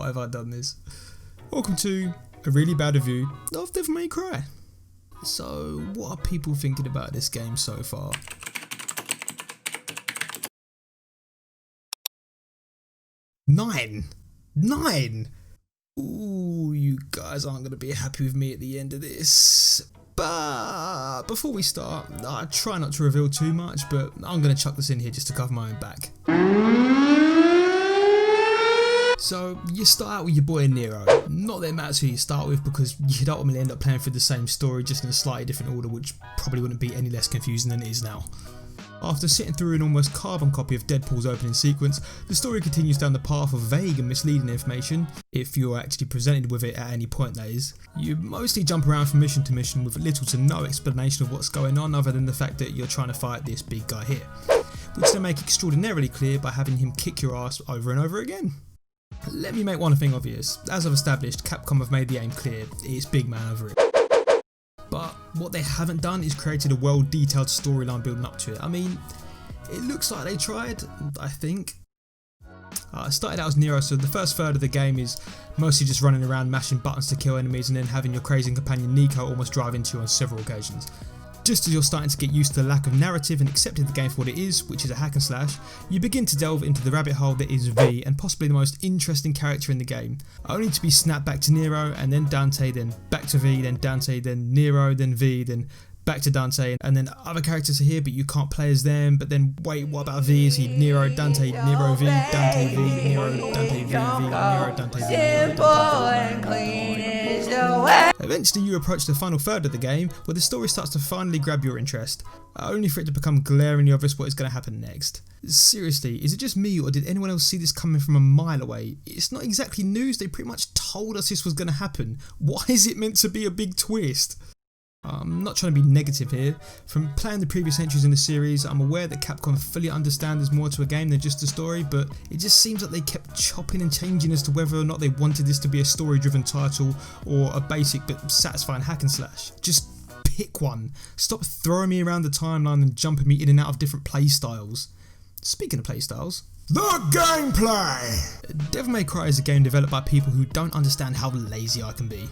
Why have I done this? Welcome to a really bad review of Devil May Cry. So, what are people thinking about this game so far? Nine! Ooh, you guys aren't going to be happy with me at the end of this. But before we start, I try not to reveal too much, but I'm going to chuck this in here just to cover my own back. So, you start out with your boy Nero. Not that it matters who you start with, because you'd ultimately end up playing through the same story, just in a slightly different order, which probably wouldn't be any less confusing than it is now. After sitting through an almost carbon copy of Deadpool's opening sequence, the story continues down the path of vague and misleading information, if you're actually presented with it at any point that is. You mostly jump around from mission to mission with little to no explanation of what's going on other than the fact that you're trying to fight this big guy here, which they make extraordinarily clear by having him kick your ass over and over again. Let me make one thing obvious. As I've established, Capcom have made the aim clear, it's big man over it. But what they haven't done is created a well-detailed storyline building up to it. I mean, it looks like they tried, I think. I started out as Nero, so the first third of the game is mostly just running around mashing buttons to kill enemies and then having your crazy companion Nico almost drive into you on several occasions. Just as you're starting to get used to the lack of narrative and accepting the game for what it is, which is a hack and slash, you begin to delve into the rabbit hole that is V, and possibly the most interesting character in the game, only to be snapped back to Nero, and then Dante, then back to V, then Dante, then Nero, then V, then back to Dante, and then other characters are here but you can't play as them, but then wait, what about V? Is he Nero, Dante, Nero, V, Dante, V, Nero, Dante, V, Nero, Dante, V, Nero, Dante. Eventually you approach the final third of the game where the story starts to finally grab your interest, only for it to become glaringly obvious what is going to happen next. Seriously, is it just me or did anyone else see this coming from a mile away? It's not exactly news, they pretty much told us this was going to happen. Why is it meant to be a big twist? I'm not trying to be negative here. From playing the previous entries in the series, I'm aware that Capcom fully understand there's more to a game than just a story, but it just seems like they kept chopping and changing as to whether or not they wanted this to be a story-driven title or a basic but satisfying hack and slash. Just pick one. Stop throwing me around the timeline and jumping me in and out of different playstyles. Speaking of playstyles, the gameplay! Devil May Cry is a game developed by people who don't understand how lazy I can be.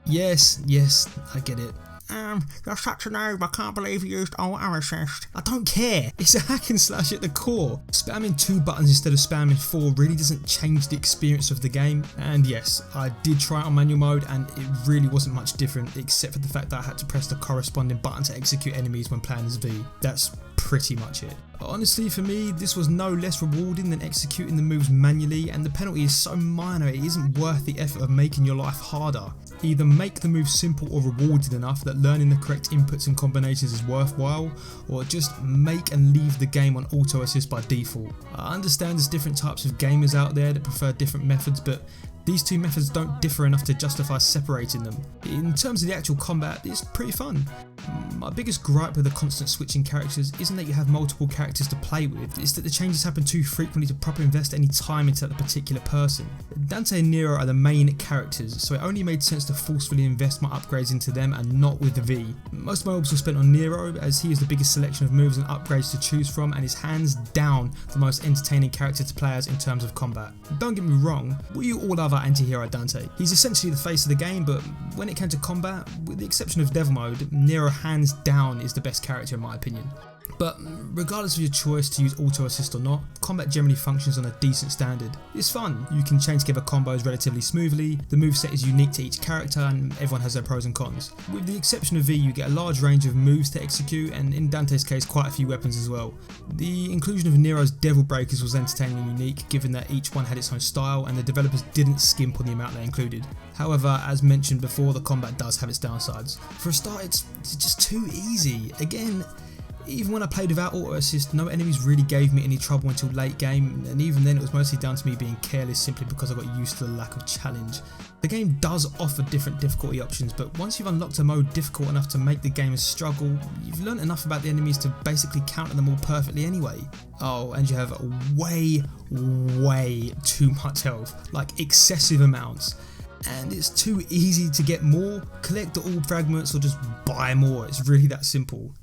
Yes, I get it. You're such a noob, I can't believe you used auto assist. I don't care, it's a hack and slash at the core. Spamming 2 buttons instead of spamming 4 really doesn't change the experience of the game. And yes, I did try it on manual mode and it really wasn't much different except for the fact that I had to press the corresponding button to execute enemies when playing as V. That's pretty much it. Honestly, for me, this was no less rewarding than executing the moves manually, and the penalty is so minor it isn't worth the effort of making your life harder. Either make the move simple or rewarded enough that learning the correct inputs and combinations is worthwhile, or just make and leave the game on auto assist by default. I understand there's different types of gamers out there that prefer different methods, but these two methods don't differ enough to justify separating them. In terms of the actual combat, it's pretty fun. My biggest gripe with the constant switching characters isn't that you have multiple characters to play with, it's that the changes happen too frequently to properly invest any time into that particular person. Dante and Nero are the main characters, so it only made sense to forcefully invest my upgrades into them and not with the V. Most of my orbs were spent on Nero, as he is the biggest selection of moves and upgrades to choose from and is hands down the most entertaining character to play as in terms of combat. Don't get me wrong, we all love our anti-hero Dante. He's essentially the face of the game, but when it came to combat, with the exception of Devil Mode, Nero hands down is the best character in my opinion. But regardless of your choice to use auto assist or not, combat generally functions on a decent standard. It's fun, you can chain together combos relatively smoothly, the moveset is unique to each character and everyone has their pros and cons. With the exception of V, you get a large range of moves to execute and in Dante's case quite a few weapons as well. The inclusion of Nero's Devil Breakers was entertaining and unique given that each one had its own style and the developers didn't skimp on the amount they included. However, as mentioned before, the combat does have its downsides. For a start, it's just too easy. Again, even when I played without auto assist, no enemies really gave me any trouble until late game, and even then it was mostly down to me being careless simply because I got used to the lack of challenge. The game does offer different difficulty options, but once you've unlocked a mode difficult enough to make the game a struggle, you've learnt enough about the enemies to basically counter them all perfectly anyway. Oh, and you have way too much health, like excessive amounts. And it's too easy to get more, collect the orb fragments or just buy more, it's really that simple.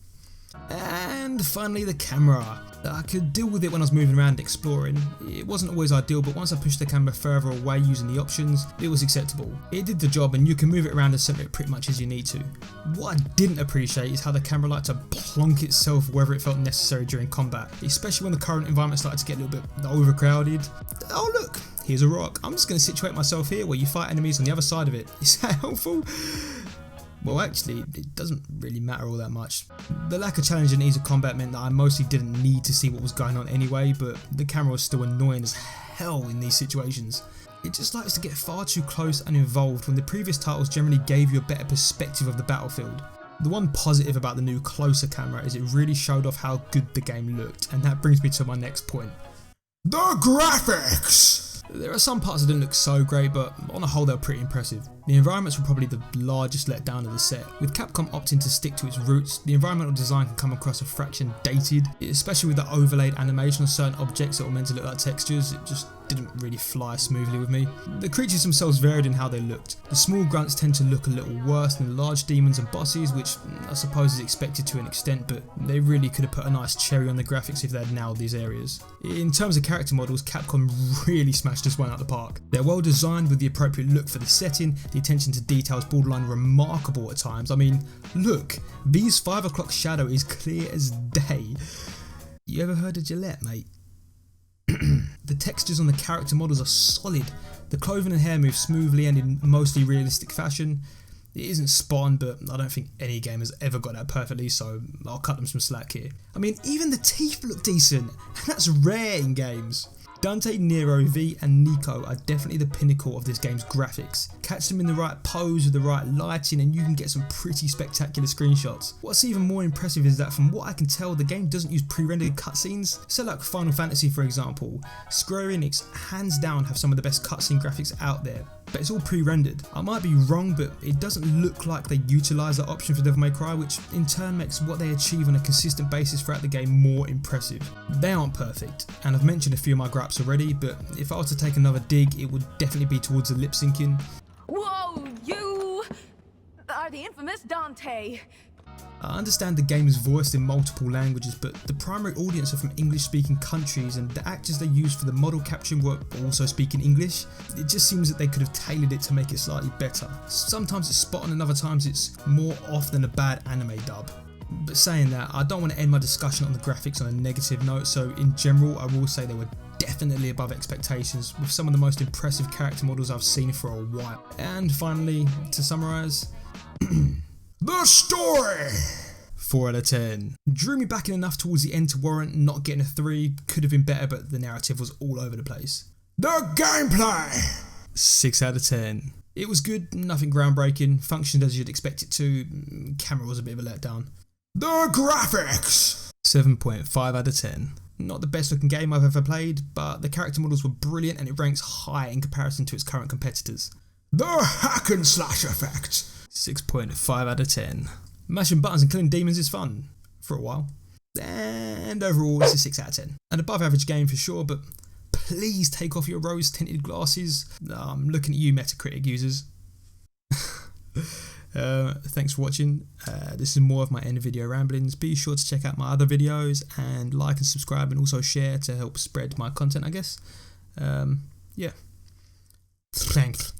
And And finally the camera. I could deal with it when I was moving around exploring. It wasn't always ideal, but once I pushed the camera further away using the options, it was acceptable. It did the job and you can move it around and center it pretty much as you need to. What I didn't appreciate is how the camera liked to plonk itself wherever it felt necessary during combat, especially when the current environment started to get a little bit overcrowded. Oh look, here's a rock. I'm just going to situate myself here where you fight enemies on the other side of it. Is that helpful? Well, actually, it doesn't really matter all that much. The lack of challenge and ease of combat meant that I mostly didn't need to see what was going on anyway, but the camera was still annoying as hell in these situations. It just likes to get far too close and involved when the previous titles generally gave you a better perspective of the battlefield. The one positive about the new closer camera is it really showed off how good the game looked, and that brings me to my next point. The graphics! There are some parts that didn't look so great, but on the whole they were pretty impressive. The environments were probably the largest letdown of the set. With Capcom opting to stick to its roots, the environmental design can come across a fraction dated, especially with the overlaid animation on certain objects that were meant to look like textures. It just didn't really fly smoothly with me. The creatures themselves varied in how they looked. The small grunts tend to look a little worse than the large demons and bosses, which I suppose is expected to an extent, but they really could have put a nice cherry on the graphics if they had nailed these areas. In terms of character models, Capcom really smashed this one out the park. They're well designed with the appropriate look for the setting. The attention to detail is borderline remarkable at times. I mean, look, V's 5 o'clock shadow is clear as day. You ever heard of Gillette, mate? The textures on the character models are solid. The clothing and hair move smoothly and in mostly realistic fashion. It isn't spot on, but I don't think any game has ever got that perfectly, so I'll cut them some slack here. I mean, even the teeth look decent, and that's rare in games. Dante, Nero, V and Nico are definitely the pinnacle of this game's graphics. Catch them in the right pose with the right lighting and you can get some pretty spectacular screenshots. What's even more impressive is that from what I can tell, the game doesn't use pre-rendered cutscenes. So like Final Fantasy for example, Square Enix hands down have some of the best cutscene graphics out there, but it's all pre-rendered. I might be wrong, but it doesn't look like they utilise that option for Devil May Cry, which in turn makes what they achieve on a consistent basis throughout the game more impressive. They aren't perfect, and I've mentioned a few of my gripes already, but if I were to take another dig, it would definitely be towards the lip syncing. Whoa, you are the infamous Dante. I understand the game is voiced in multiple languages, but the primary audience are from English-speaking countries and the actors they used for the model capturing were also speaking English. It just seems that they could have tailored it to make it slightly better. Sometimes it's spot on and other times it's more off than a bad anime dub. But saying that, I don't want to end my discussion on the graphics on a negative note, so in general I will say they were definitely above expectations, with some of the most impressive character models I've seen for a while. And finally, to summarise, the story! 4 out of 10. Drew me back in enough towards the end to warrant not getting a 3, could have been better but the narrative was all over the place. The gameplay! 6 out of 10. It was good, nothing groundbreaking, functioned as you'd expect it to, camera was a bit of a letdown. The graphics! 7.5 out of 10. Not the best looking game I've ever played, but the character models were brilliant and it ranks high in comparison to its current competitors. The hack and slash effect! 6.5 out of 10. Mashing buttons and killing demons is fun, for a while. And overall it's a 6 out of 10. An above average game for sure, but please take off your rose tinted glasses. I'm looking at you Metacritic users. Thanks for watching. This is more of my end of video ramblings. Be sure to check out my other videos and like and subscribe and also share to help spread my content, I guess. Yeah. Thanks.